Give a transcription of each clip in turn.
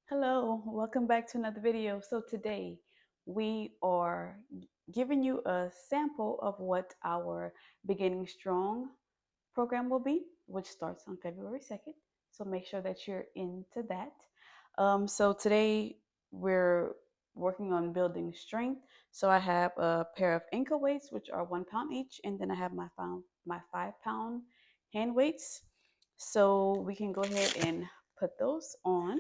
Hello, welcome back to another video. So today we are giving you a sample of what our Beginning Strong program will be, which starts on February 2nd. So make sure that you're into that. So today we're working on building strength. So I have a pair of ankle weights, which are 1 pound each, and then I have my 5 pound hand weights. So we can go ahead and put those on.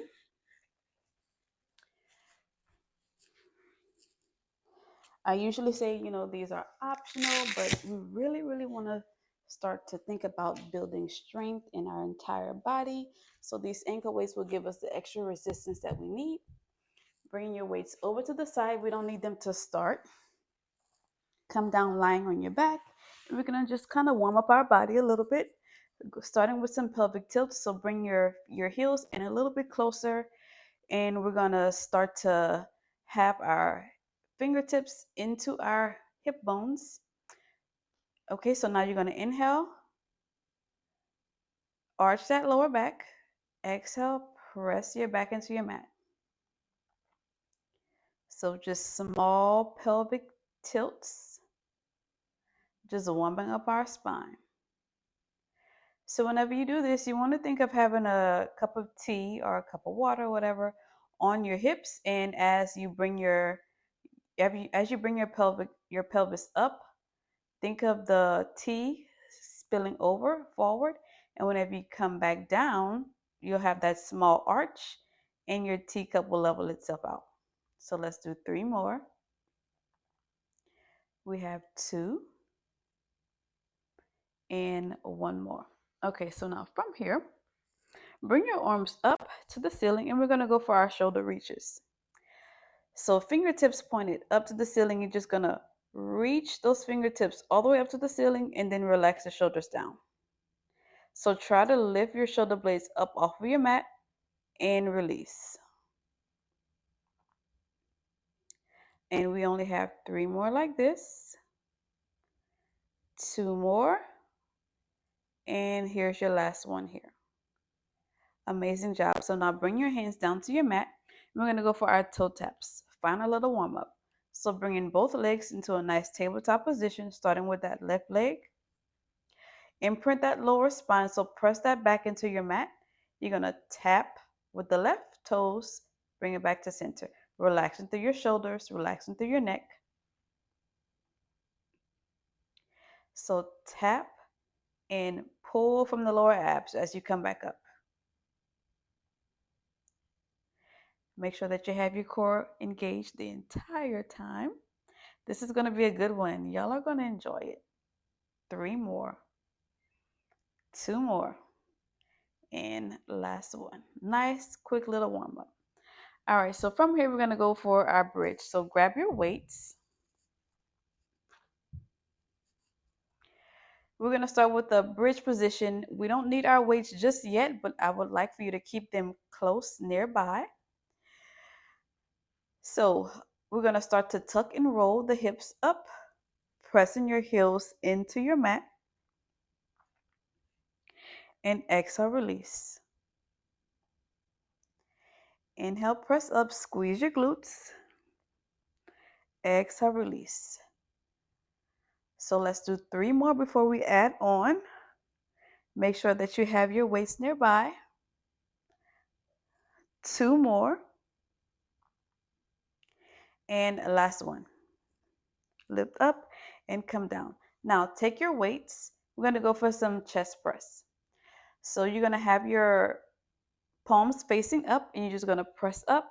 I usually say, these are optional, but we really, really want to start to think about building strength in our entire body. So these ankle weights will give us the extra resistance that we need. Bring your weights over to the side. We don't need them to start. Come down lying on your back. And we're going to just kind of warm up our body a little bit, starting with some pelvic tilts. So bring your heels in a little bit closer, and we're going to start to have our fingertips into our hip bones. Okay, so now you're going to inhale, arch that lower back. Exhale, press your back into your mat. So just small pelvic tilts, just warming up our spine. So whenever you do this, you want to think of having a cup of tea or a cup of water, or whatever, on your hips, and as you bring your pelvis up, think of the tea spilling over forward, and whenever you come back down, you'll have that small arch, and your teacup will level itself out. So let's do 3 more. We have 2 and 1 more. Okay, so now from here, bring your arms up to the ceiling, and we're going to go for our shoulder reaches. So fingertips pointed up to the ceiling. You're just going to reach those fingertips all the way up to the ceiling and then relax the shoulders down. So try to lift your shoulder blades up off of your mat and release. And we only have 3 more like this. 2 more. And here's your last one here. Amazing job. So now bring your hands down to your mat. And we're going to go for our toe taps. Final little warm up. So bringing both legs into a nice tabletop position, starting with that left leg. Imprint that lower spine. So press that back into your mat. You're going to tap with the left toes. Bring it back to center. Relaxing through your shoulders, relaxing through your neck. So tap and pull from the lower abs as you come back up. Make sure that you have your core engaged the entire time. This is going to be a good one. Y'all are going to enjoy it. 3 more. 2 more. And last one. Nice, quick little warm up. All right, so from here, we're going to go for our bridge. So grab your weights. We're going to start with the bridge position. We don't need our weights just yet, but I would like for you to keep them close nearby. So we're going to start to tuck and roll the hips up, pressing your heels into your mat. And exhale, release. Inhale, press up, squeeze your glutes. Exhale, release. So let's do 3 more before we add on. Make sure that you have your weights nearby. 2 more. And last one. Lift up and come down. Now take your weights. We're going to go for some chest press. So you're going to have your palms facing up, and you're just going to press up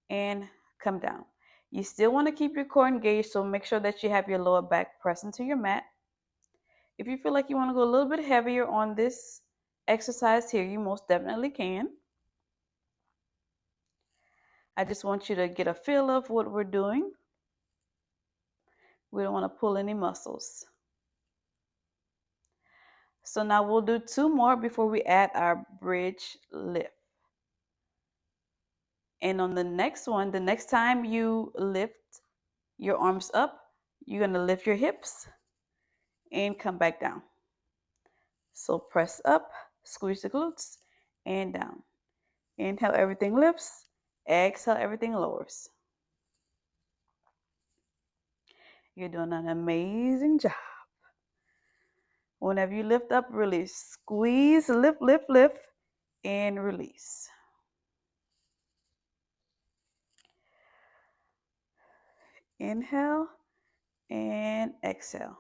and come down. You still want to keep your core engaged, so make sure that you have your lower back pressed into your mat. If you feel like you want to go a little bit heavier on this exercise here, you most definitely can. I just want you to get a feel of what we're doing. We don't want to pull any muscles. So now we'll do 2 more before we add our bridge lift. And on the next one, the next time you lift your arms up, you're going to lift your hips and come back down. So press up, squeeze the glutes, and down. Inhale, everything lifts. Exhale, everything lowers. You're doing an amazing job. Whenever you lift up, release. Squeeze, lift, lift, lift, and release. Inhale and exhale.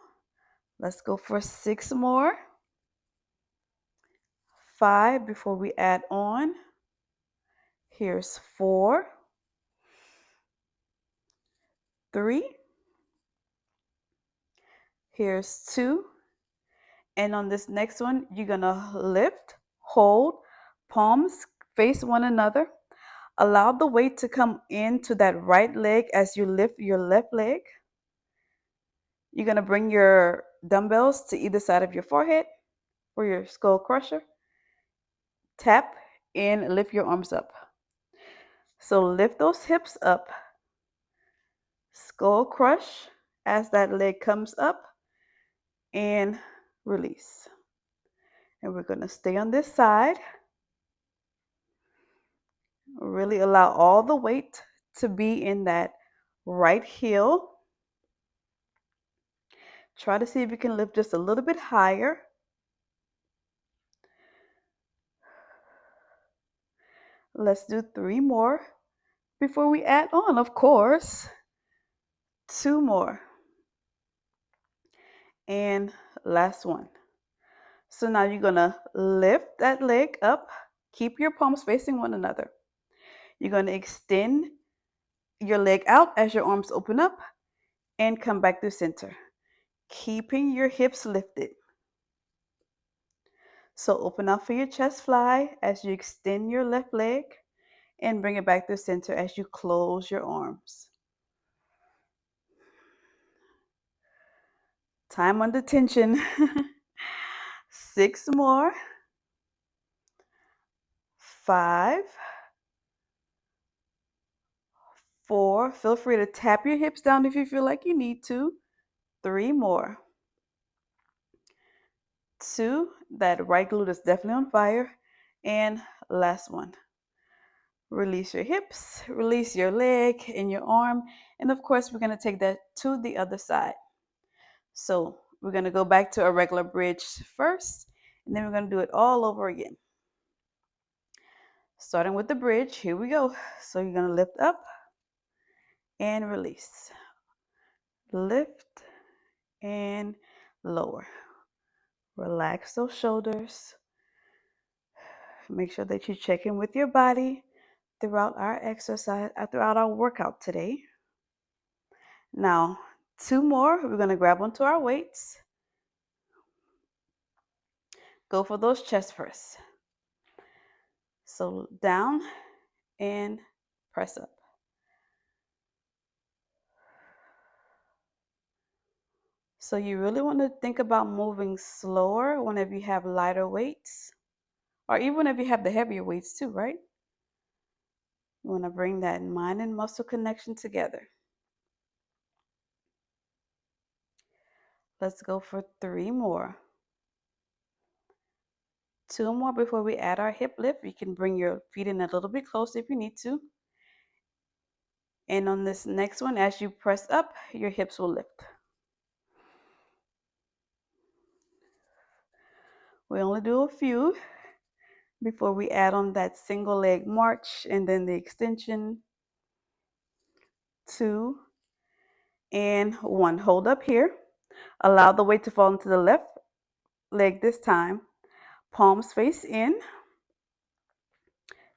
Let's go for 6 more. 5 before we add on. Here's 4, 3. Here's 2. And on this next one, you're going to lift, hold, palms face one another. Allow the weight to come into that right leg as you lift your left leg. You're going to bring your dumbbells to either side of your forehead for your skull crusher. Tap and lift your arms up. So lift those hips up. Skull crush as that leg comes up and release. And we're going to stay on this side. Really allow all the weight to be in that right heel. Try to see if you can lift just a little bit higher. Let's do 3 more before we add on, of course. 2 more. And last one. So now you're going to lift that leg up. Keep your palms facing one another. You're going to extend your leg out as your arms open up and come back to center, keeping your hips lifted. So open up for your chest fly as you extend your left leg and bring it back to center as you close your arms. Time under tension. 6 more. 5, 4. Feel free to tap your hips down if you feel like you need to. 3 more. 2. That right glute is definitely on fire. And last one. Release your hips, release your leg and your arm. And of course, we're going to take that to the other side. So we're going to go back to a regular bridge first, and then we're going to do it all over again. Starting with the bridge, here we go. So you're going to lift up and release. Lift and lower. Relax those shoulders. Make sure that you check in with your body throughout our exercise, throughout our workout today. Now, 2 more. We're going to grab onto our weights. Go for those chest press. So down and press up. So you really want to think about moving slower whenever you have lighter weights, or even if you have the heavier weights too, right? You want to bring that mind and muscle connection together. Let's go for 3 more. 2 more before we add our hip lift. You can bring your feet in a little bit closer if you need to. And on this next one, as you press up, your hips will lift. We only do a few before we add on that single leg march and then the extension. 2 and 1. Hold up here. Allow the weight to fall into the left leg this time. Palms face in.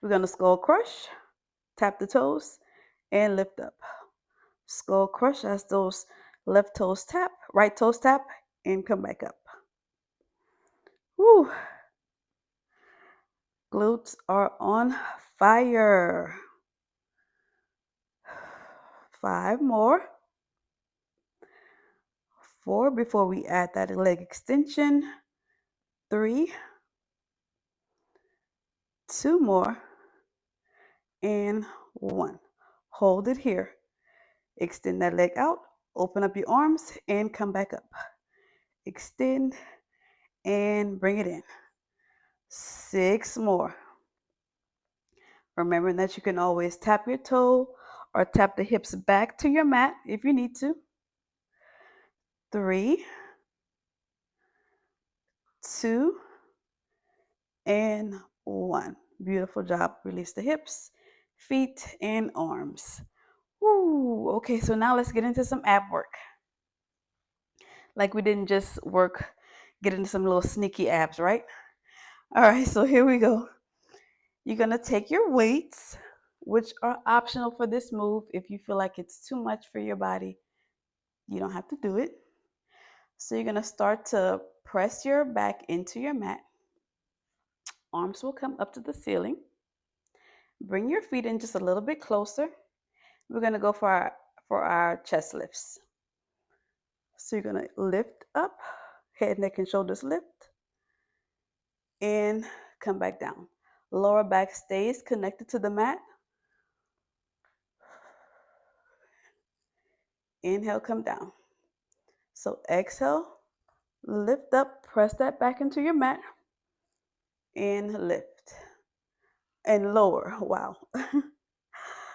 We're going to skull crush, tap the toes, and lift up. Skull crush as those left toes tap, right toes tap, and come back up. Woo! Glutes are on fire. 5 more. 4 before we add that leg extension. 3. 2 more. And 1. Hold it here. Extend that leg out. Open up your arms and come back up. Extend and bring it in. 6 more. Remembering that you can always tap your toe or tap the hips back to your mat if you need to. 3, 2, and 1. Beautiful job. Release the hips, feet, and arms. Woo. Okay, so now let's get into some ab work. Like we didn't just get into some little sneaky abs, right? All right, so here we go. You're going to take your weights, which are optional for this move. If you feel like it's too much for your body, you don't have to do it. So you're going to start to press your back into your mat. Arms will come up to the ceiling. Bring your feet in just a little bit closer. We're going to go for our chest lifts. So you're going to lift up, head, neck, and shoulders lift, and come back down. Lower back stays connected to the mat. Inhale, come down. So exhale, lift up, press that back into your mat, and lift. And lower. Wow.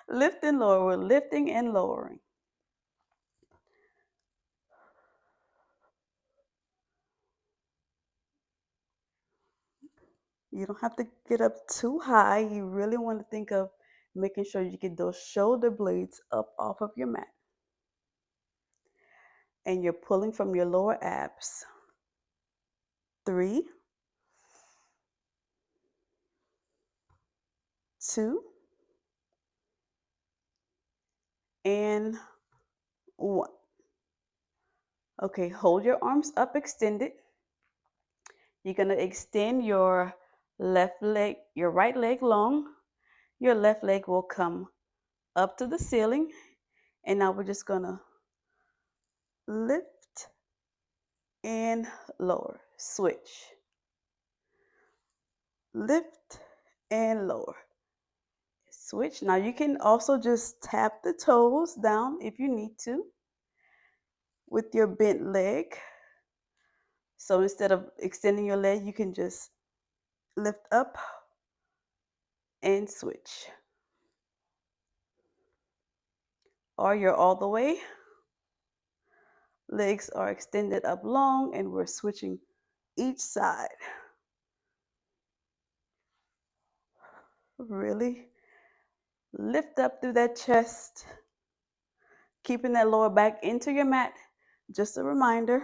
Lift and lower. We're lifting and lowering. You don't have to get up too high. You really want to think of making sure you get those shoulder blades up off of your mat. And you're pulling from your lower abs. 3, 2, and 1. Okay, hold your arms up extended. You're going to extend your left leg, your right leg long. Your left leg will come up to the ceiling. And now we're just going to lift and lower. Switch. Lift and lower. Switch. Now you can also just tap the toes down if you need to with your bent leg. So instead of extending your leg, you can just lift up and switch. Or you're all the way. Legs are extended up long and we're switching each side. Really lift up through that chest, keeping that lower back into your mat. Just a reminder.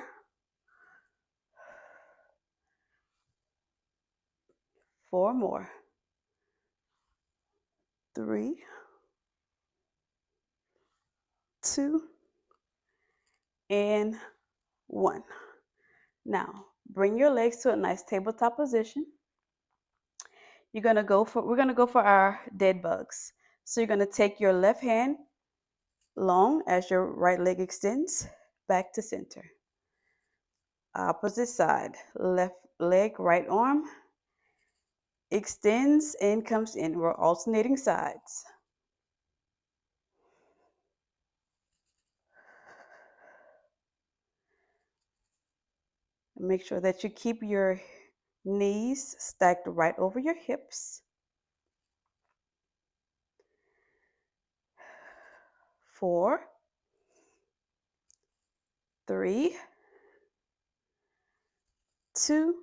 4 more. 3, 2, and 1. Now, bring your legs to a nice tabletop position. We're gonna go for our dead bugs. So you're gonna take your left hand long as your right leg extends back to center. Opposite side, left leg, right arm extends and comes in. We're alternating sides. Make sure that you keep your knees stacked right over your hips. 4, 3, 2,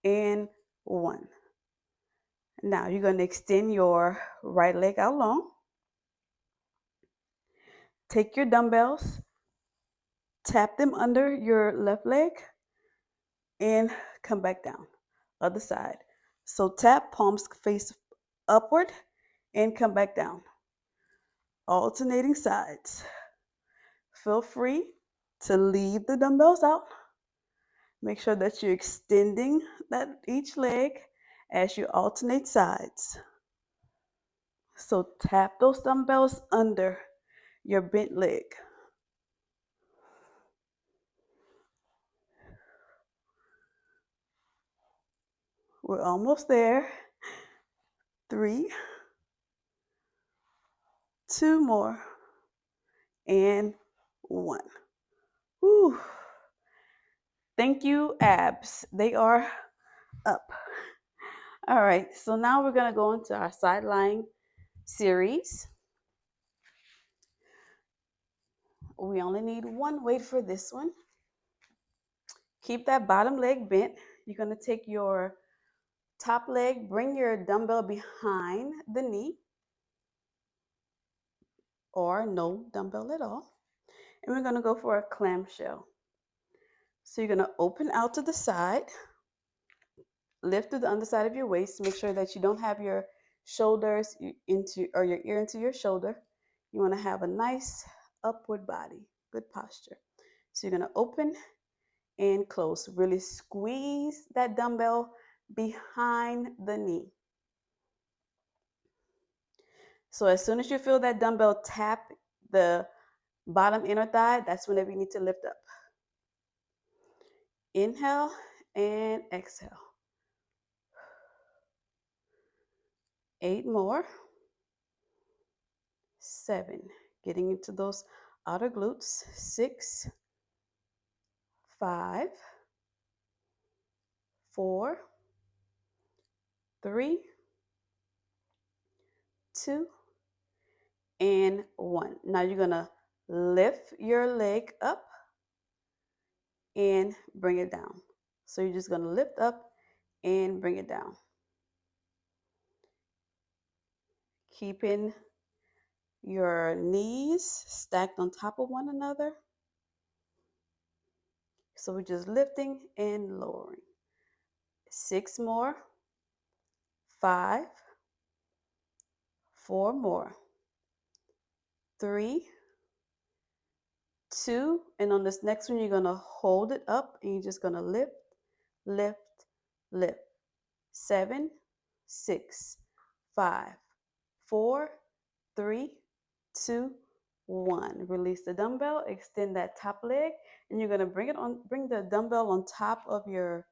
and 1. Now you're going to extend your right leg out long. Take your dumbbells, tap them under your left leg, and come back down. Other side. So tap, palms face upward, and come back down. Alternating sides. Feel free to leave the dumbbells out. Make sure that you're extending each leg as you alternate sides. So tap those dumbbells under your bent leg. We're almost there. 3, 2 more, and 1. Whew. Thank you, abs. They are up. All right, so now we're gonna go into our side lying series. We only need one weight for this one. Keep that bottom leg bent. You're gonna take your top leg, bring your dumbbell behind the knee, or no dumbbell at all. And we're gonna go for a clamshell. So you're gonna open out to the side, lift through the underside of your waist. Make sure that you don't have your shoulders into or your ear into your shoulder. You want to have a nice upward body, good posture. So you're going to open and close. Really squeeze that dumbbell behind the knee. So as soon as you feel that dumbbell tap the bottom inner thigh, that's whenever you need to lift up. Inhale and exhale. 8 more. 7. Getting into those outer glutes. 6, 5, 4, 3, 2, and 1. Now you're going to lift your leg up and bring it down. So you're just going to lift up and bring it down. Keeping your knees stacked on top of one another. So we're just lifting and lowering. 6 more. 5, 4 more. 3, 2, and on this next one, you're going to hold it up and you're just going to lift, lift, lift. 7, 6, 5, 4, 3, 2, 1. Release the dumbbell, extend that top leg, and you're going to bring the dumbbell on top of your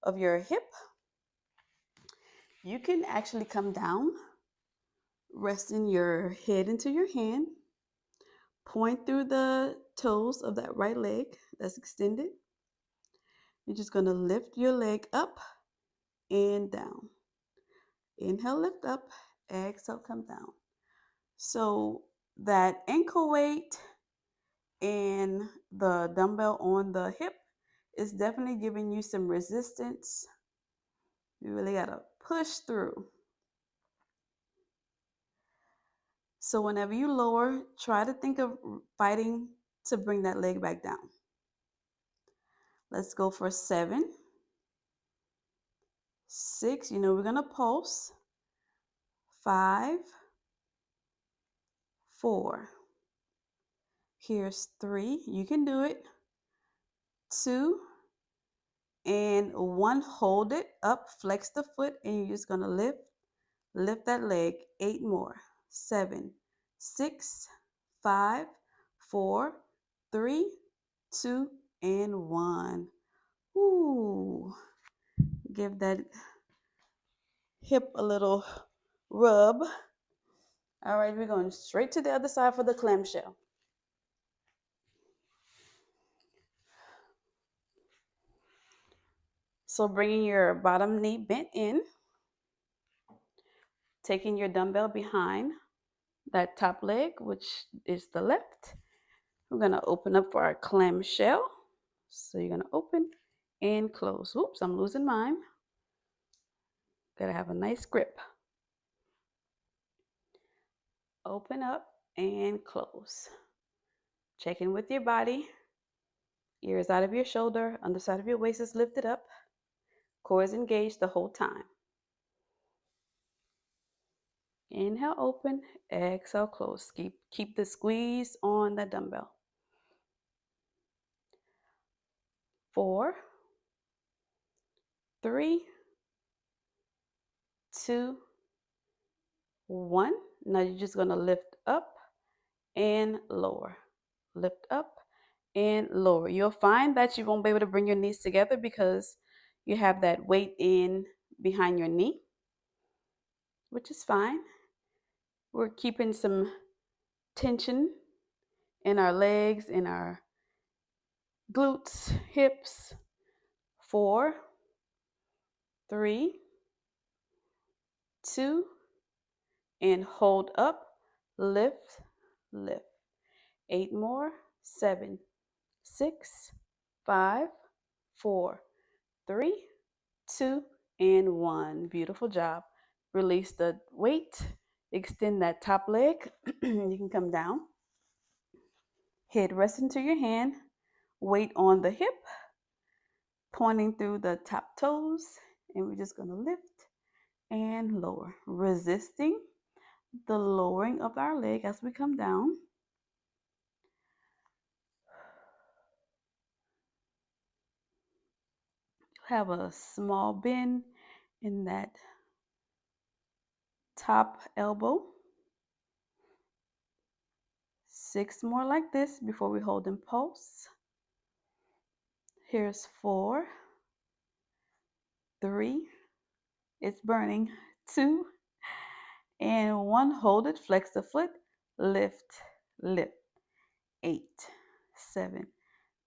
hip. You can actually come down, resting your head into your hand. Point through the toes of that right leg that's extended. You're just going to lift your leg up and down. Inhale, lift up. Exhale, come down. So that ankle weight and the dumbbell on the hip is definitely giving you some resistance. You really got to push through. So whenever you lower, try to think of fighting to bring that leg back down. Let's go for 7, 6. We're going to pulse. 5, 4. Here's 3. You can do it. 2 and 1. Hold it up. Flex the foot, and you're just going to lift that leg. 8 more. 7, 6, 5, 4, 3, 2, and 1. Ooh. Give that hip a little rub. All right, we're going straight to the other side for the clamshell. So bringing your bottom knee bent in, taking your dumbbell behind that top leg, which is the left. We're going to open up for our clamshell. So you're going to open and close. Oops, I'm losing mine. Got to have a nice grip. Open up and close. Check in with your body. Ears out of your shoulder, underside of your waist is lifted up. Core is engaged the whole time. Inhale, open. Exhale, close. Keep the squeeze on the dumbbell. 4, 3, 2, 1. Now you're just going to lift up and lower. Lift up and lower. You'll find that you won't be able to bring your knees together because you have that weight in behind your knee, which is fine. We're keeping some tension in our legs, in our glutes, hips. 4, 3, 2, and hold up, lift, lift. 8 more, 7, 6, 5, 4, 3, 2, and 1. Beautiful job. Release the weight, extend that top leg. You can come down. Head rest into your hand, weight on the hip, pointing through the top toes, and we're just going to lift and lower, resisting the lowering of our leg as we come down. Have a small bend in that top elbow. 6 more like this before we hold in pulse. Here's 4, 3, it's burning, 2, and 1. Hold it, flex the foot, lift, lift. 8, 7,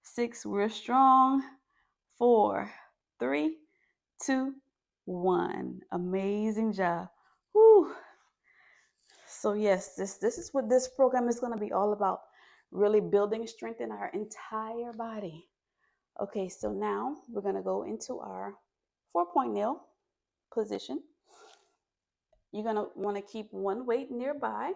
6, we're strong. 4, 3, 2, 1. Amazing job. Whew. So yes, this is what this program is going to be all about. Really building strength in our entire body. Okay, so now we're going to go into our 4-point nail position. You're going to want to keep one weight nearby.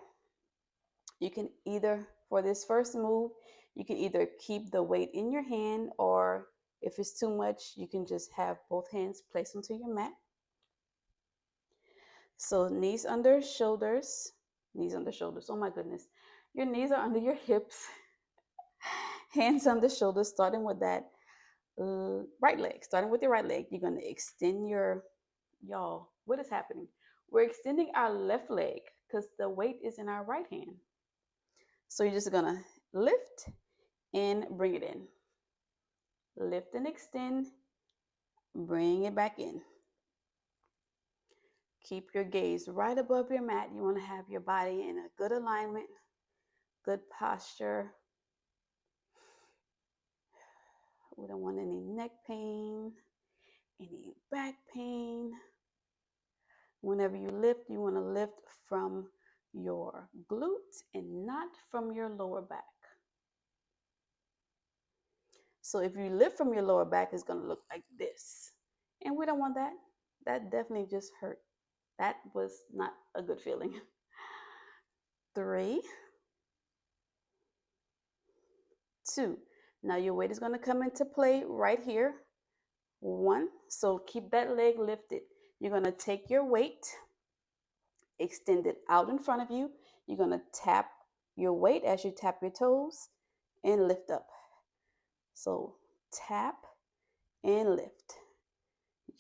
You can either, for this first move, you can either keep the weight in your hand, or if it's too much, you can just have both hands placed onto your mat. So knees under shoulders, knees under shoulders. Oh my goodness. Your knees are under your hips, hands on the shoulders, starting with that right leg. Starting with your right leg, you're going to extend y'all, what is happening? We're extending our left leg because the weight is in our right hand. So you're just going to lift and bring it in. Lift and extend, bring it back in. Keep your gaze right above your mat. You want to have your body in a good alignment, good posture. We don't want any neck pain, any back pain. Whenever you lift, you want to lift from your glutes and not from your lower back. So if you lift from your lower back, it's going to look like this. And we don't want that. That definitely just hurt. That was not a good feeling. 3, 2. Now your weight is going to come into play right here. 1. So keep that leg lifted. You're going to take your weight, extend it out in front of you. You're going to tap your weight as you tap your toes and lift up. So tap and lift.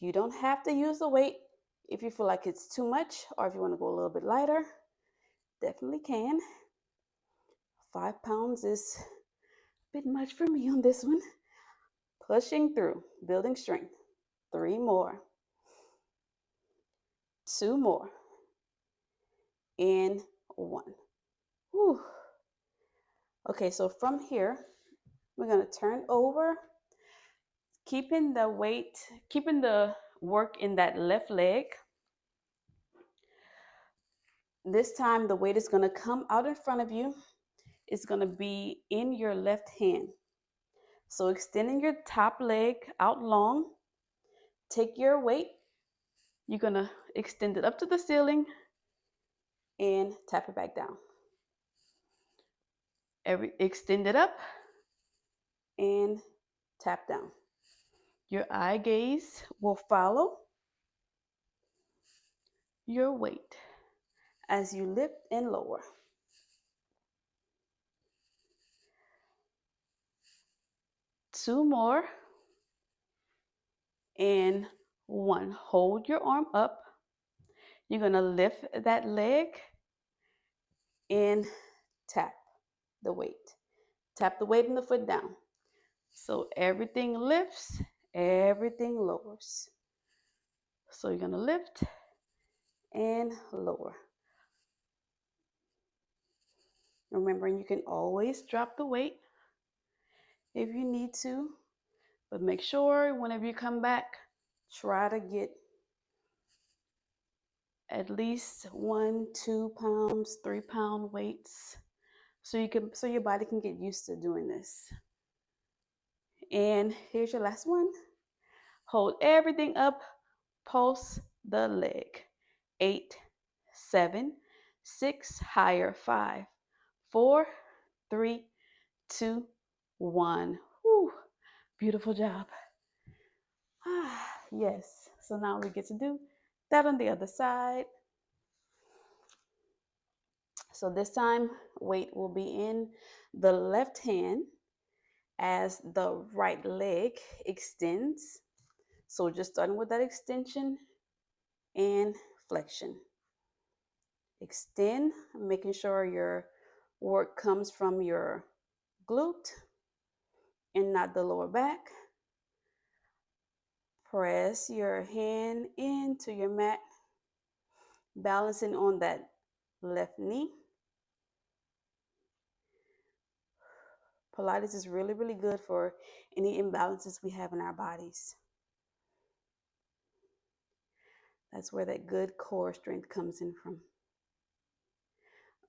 You don't have to use the weight if you feel like it's too much, or if you want to go a little bit lighter, definitely can. 5 pounds is a bit much for me on this one. Pushing through, building strength. 3 more. 2 more. And 1. Whew. Okay, so from here, we're going to turn over, keeping the weight, keeping the work in that left leg. This time, the weight is going to come out in front of you. It's going to be in your left hand. So extending your top leg out long, take your weight. You're going to extend it up to the ceiling and tap it back down. Extend it up and tap down. Your eye gaze will follow your weight as you lift and lower. 2 more and 1. Hold your arm up. You're going to lift that leg and tap the weight. Tap the weight in the foot down. So everything lifts, everything lowers. So you're going to lift and lower. Remembering you can always drop the weight if you need to, but make sure whenever you come back, try to get at least 1, 2 pounds, 3 pound weights, so your body can get used to doing this. And here's your last one. Hold everything up, pulse the leg. 8, 7, 6, higher. 5, 4, 3, 2, 1. Whew. Beautiful job. Yes. So now we get to do that on the other side. So this time, weight will be in the left hand as the right leg extends. So just starting with that extension and flexion. Extend, making sure your work comes from your glute and not the lower back. Press your hand into your mat, balancing on that left knee. Pilates is really, really good for any imbalances we have in our bodies. That's where that good core strength comes in from.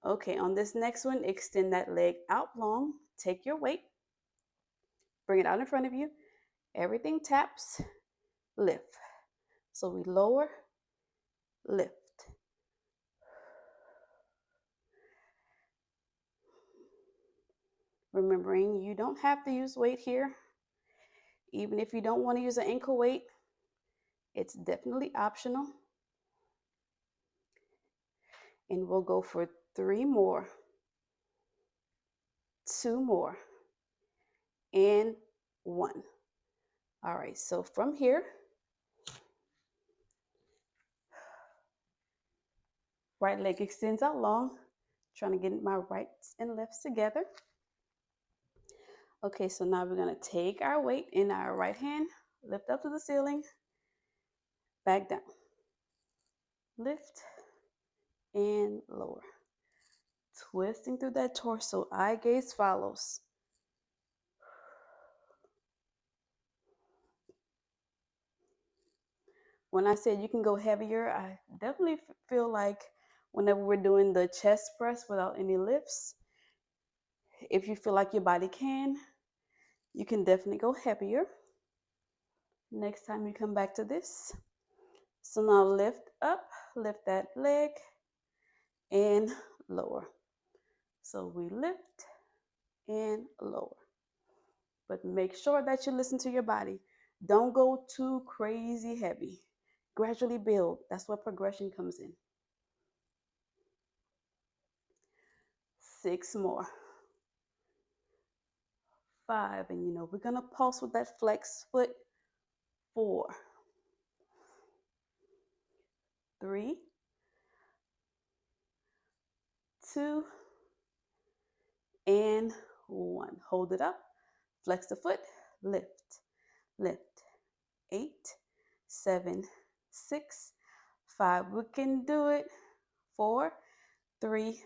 Okay, on this next one, extend that leg out long. Take your weight, bring it out in front of you. Everything taps, lift. So we lower, lift. Remembering you don't have to use weight here. Even if you don't want to use an ankle weight, it's definitely optional. And we'll go for 3 more, 2 more, and 1. All right, so from here, right leg extends out long, trying to get my rights and lefts together. Okay, so now we're gonna take our weight in our right hand, lift up to the ceiling, back down, lift, and lower. Twisting through that torso, eye gaze follows. When I said you can go heavier, I definitely feel like whenever we're doing the chest press without any lifts, if you feel like your body can, you can definitely go heavier. Next time you come back to this. So now lift up, lift that leg, and lower. So we lift and lower. But make sure that you listen to your body. Don't go too crazy heavy. Gradually build. That's where progression comes in. 6 more. 5. And we're going to pulse with that flex foot. 4, 3, 2, and 1. Hold it up. Flex the foot. Lift, lift. 8, 7, 6, 5. We can do it. 4, 3,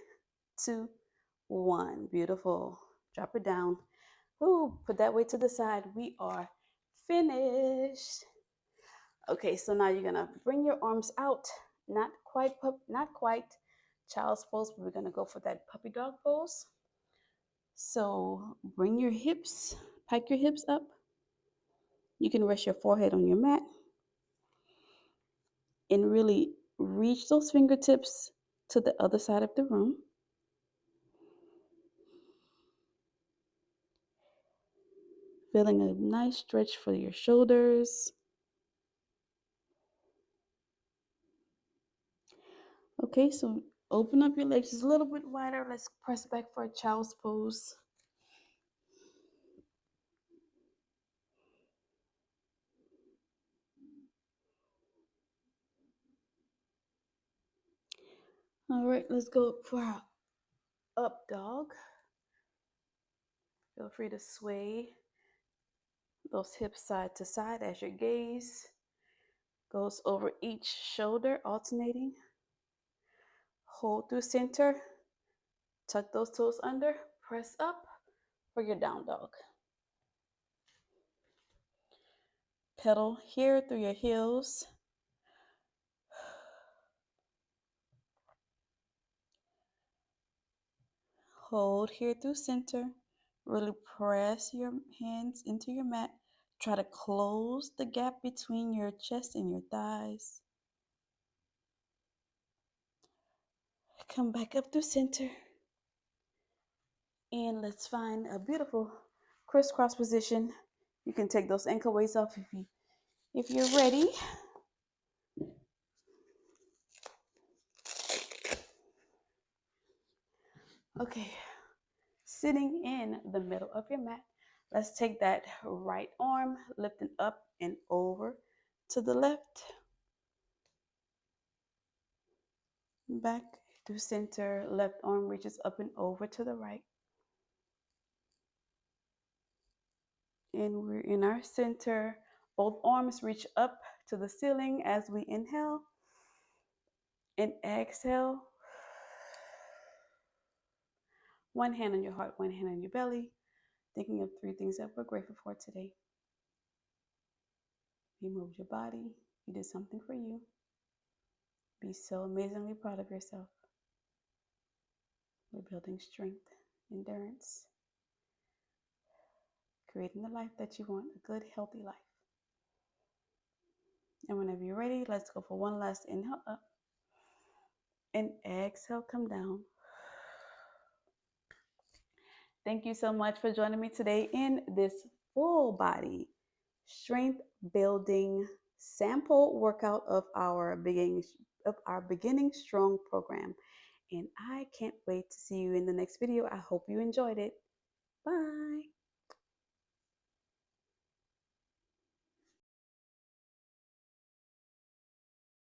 2, 1. Beautiful. Drop it down. Ooh, put that weight to the side. We are finished. Okay, so now you're gonna bring your arms out. Not quite child's pose, but we're gonna go for that puppy dog pose. So bring your hips, pike your hips up. You can rest your forehead on your mat and really reach those fingertips to the other side of the room. Feeling a nice stretch for your shoulders. Okay, so open up your legs just a little bit wider. Let's press back for a child's pose. All right, let's go for our up dog. Feel free to sway those hips side to side as your gaze goes over each shoulder, alternating. Hold through center, tuck those toes under, press up for your down dog. Pedal here through your heels. Hold here through center. Really press your hands into your mat. Try to close the gap between your chest and your thighs. Come back up through center. And let's find a beautiful crisscross position. You can take those ankle weights off if you're ready. Okay, sitting in the middle of your mat, let's take that right arm, lifting up and over to the left, back to center, left arm reaches up and over to the right. And we're in our center. Both arms reach up to the ceiling as we inhale and exhale. One hand on your heart, one hand on your belly, thinking of 3 things that we're grateful for today. You moved your body. You did something for you. Be so amazingly proud of yourself. We're building strength, endurance, creating the life that you want, a good, healthy life. And whenever you're ready, let's go for one last inhale up. And exhale, come down. Thank you so much for joining me today in this full body strength building sample workout of our beginning strong program. And I can't wait to see you in the next video. I hope you enjoyed it. Bye.